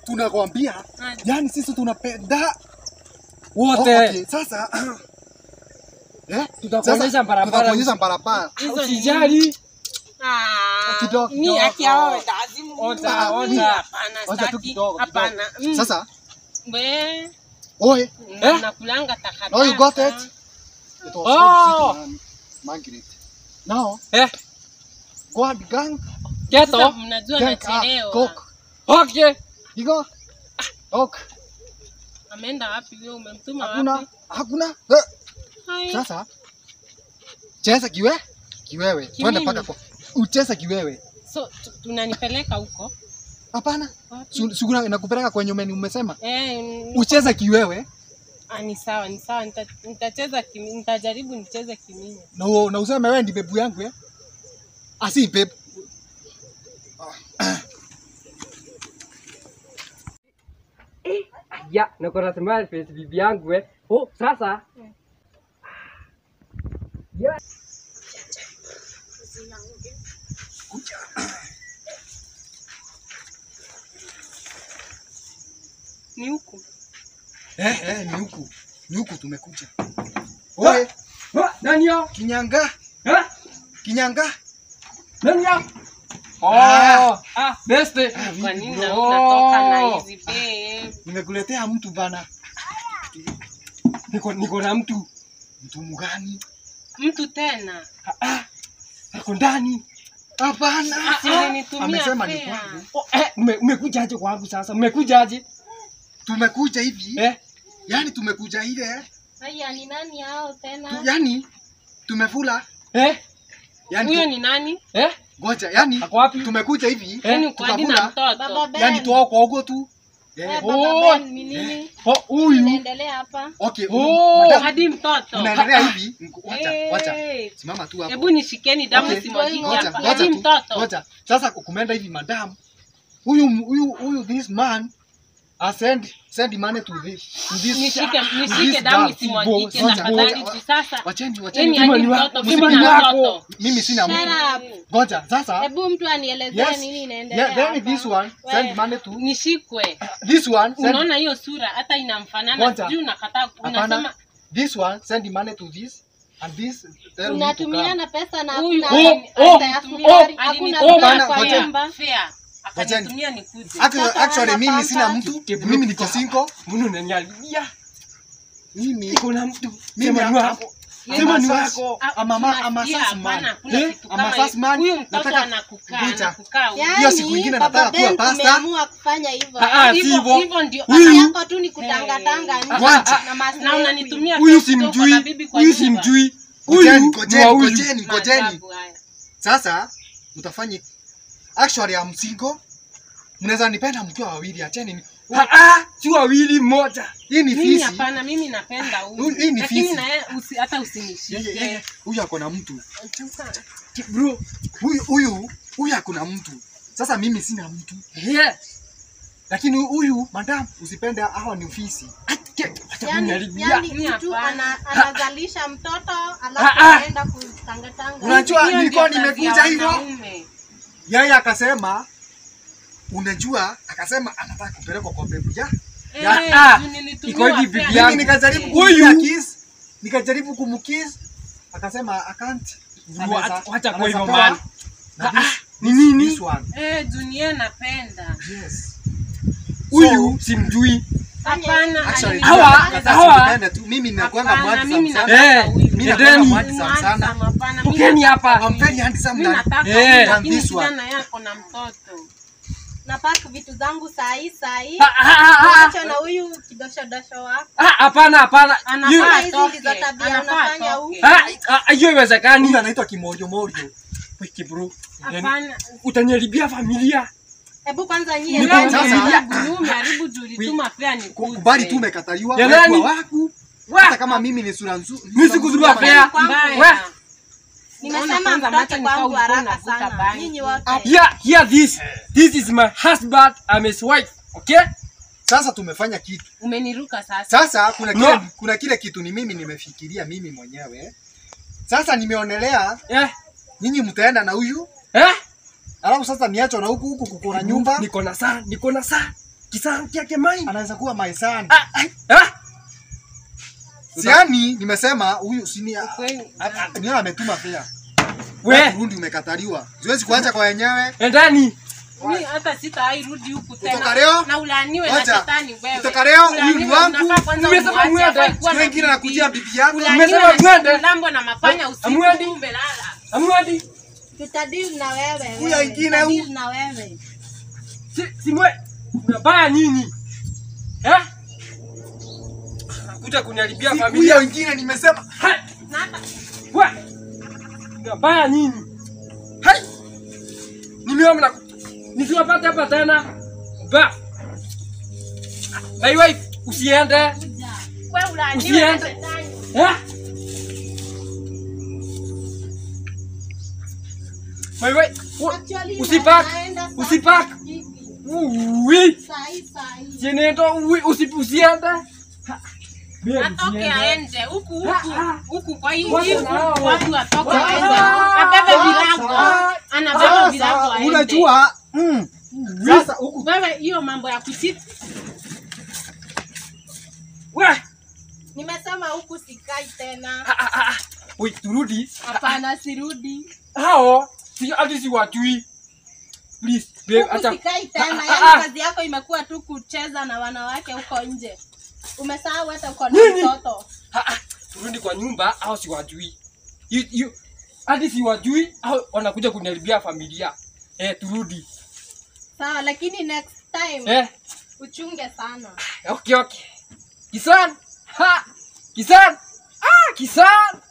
Tunakwambia, yani sisi tunapenda wote. Okay, sasa tutakuonyesha barabara. Usijali. Ni akiawe lazima. Hapana. Sasa we oe nakulanga takataka. No, you got it. Margaret. Now go and gang. Geto mnajua nachelewa. Okay. Iko. Okay. Ameenda wapi wewe, umemtuma wapi? Hakuna. Sasa cheza kiwewe. Twende paka kwa. Ucheza kiwewe. So tunanipeleka huko? Hapana. Suguna nakupeleka kwenye umesema. Ucheza kiwewe. Ni sawa. Nitacheza nitajaribu nicheze kiminyo. Na useme wewe ndi bebu yangu Asi bebu. Ya, nakona sema face bibi yangu sasa. Ya. Ni huku. Ni huku tumekuja. Oe. Nani yo? Kinyanga. Kinyanga. Nani yo? Beste. Kwa nini unatoka na hizi babe? Nimekuletea mtu bana. Niko na mtu. Mtu mgani? Mtu tena. Ako ndani. Hapana. Amesema ni kwangu. Umekuja aje kwangu sasa? Umekuja aje? Tumekuja hivi. Yaani tumekuja ile. Haya ni nani hao tena? Yaani tumefula. Yaani huyo ni nani? Ngoja, yaani tumekuja hivi. Yaani kwa nini na mtoto? Yaani toa kwa huko tu. Baba Ben ni nini? Huyu. Unaendelea hapa? Okay. Hadi mtoto. Unaendelea hivi. Wacha. Simama tu hapo. Hebu nishikeni damu simwagike hapa. Hadi mtoto. Ngoja. Sasa kumeenda hivi madam. Huyu this man send money to this. Nishike damu simwagike tafadhali sasa. Wacheni mtoto. Mimi sina mtu. Ngoja sasa. Hebu mtu anielezee nini inaendelea hapa. Then this one send money to. Nishikwe. This one unaona hiyo sura hata inamfanana. Sijui unakataa unasema this one send money to this and this unatumiana pesa na hakuna fair. Akanitumia nikuje. Actually mimi sina mtu. Mimi niko single. Mbona unanialibia? Mimi niko na mtu. Mimi wako. Sema ni wako. Ama sasman. Huyu mtoto anakukaa. Hiyo siku nyingine nataka kuwa pasta. Nimeamua kufanya hivyo. Hivyo ndio. Yako tu ni kutangatanga na unanitumia huyu simjui. Ngojeni. Sasa mtafanya actually I'm single. Mnaweza nipenda mkiwa wawili, acheni. Si wawili mmoja. Hii ni fisi. Mimi hapana, mimi napenda huyu. Lakini na yeye hata usinishike. Huyu ako na mtu. Bro, huyu ako na mtu. Sasa mimi sina mtu. Lakini huyu madam usipende hawa ni fisi. Yaani mtu anazalisha mtoto alafu anaenda kutangatanga. Unajua nilikuwa nimekuja hivyo. Yeye akasema unajua akasema anataka kupelekwa kwa bebu iko hivi bibi yangu. Mimi nikajaribu kumkiss akasema I can't. Acha kwa hivyo man. Ni nini? Dunia napenda. Yes. Huyu simjui. Hapana. Hawa mimi nakuanga mwati sana. Mimi nakuanga mwati sana. Ukeni hapa. I'm very handsome than this one. Kijana yako na mtoto. Napaka vitu zangu sahi. Acha na huyu kidosho wako. Hapana. Anafaa hizi ndizo tabia unafanya huyu. Hiyo iwezekani. Huyu anaitwa Kimojo. Wiki bro. Hapana. Utaniharibia familia. Hebu kwanza nyie haribu tulituma fair ni kubali tu umekataliwa wewe wako. Hata kama mimi ni sura nzuri. Mimi sikuzurua fair. Nimesema mtoto kwangu haraka sana. Nyinyi wote. Here this is my husband, I'm his wife. Okay? Sasa tumefanya kitu. Umeniruka sasa. Sasa kuna kile kitu ni mimi nimefikiria mimi mwenyewe. Sasa nimeonelea nyinyi mtaenda na huyu Alafu sasa niacho na huku kuko na nyumba. Niko na saa. Kisaa yake mine. Anaweza kuwa my son. Ah. Siani nimesema huyu sini Kweli. niona ametuma fare. We, Burundi umekataliwa. Siwezi kuacha kwa wenyewe. endani. Mimi hata sitairudi huku tena. Kutoka leo? Na ulaaniwe na Wacha. shetani wewe. Kutoka leo, huyu ni wangu. Nimesema mwende. Siku wengine nakujia bibi yako. Nimesema mwende. Lambo na mafanya usiku Amwende. kumbe lala. Amwadi. Tutadili na wewe. Huyu wengine huyu. Tutadili na wewe. Simwe. Unabaya nini? Eh? Kuja kuniharibia Huyu familia. wengine nimesema. Hai. Na hata We. Unabaya nini? Hai. Nimeona nisiwapate hapa tena. Ba. My wife, usiende. wewe ulaaniwe na Usiende. shetani. Eh? My wife, Actually, usipak. naenda saa Usipak. hivi. Oui. Sahi. Jenendo, oui, usiende. Atoke aende huku huku kwa hii Wacha nao. watu atoke Wacha aende. nao. Abebe vilango. Anabeba vilango Sasa aende. unajua sasa huku Wewe hiyo mambo ya kuchiti. We. Nimesema huku sikai tena. Wait, turudi. Hapana sirudi. Hao, si wajui. Please, babe, Huku acha. sikai tena. Yaani kazi yako imekuwa tu kucheza na wanawake huko nje. Umesahau hata uko na Nini? mtoto. Turudi kwa nyumba, hao si wajui. Hadi si wajui, hao wanakuja kuniharibia familia. Turudi. Sawa, lakini next time uchunge sana. Okay. Kisan. Kisan. Kisan.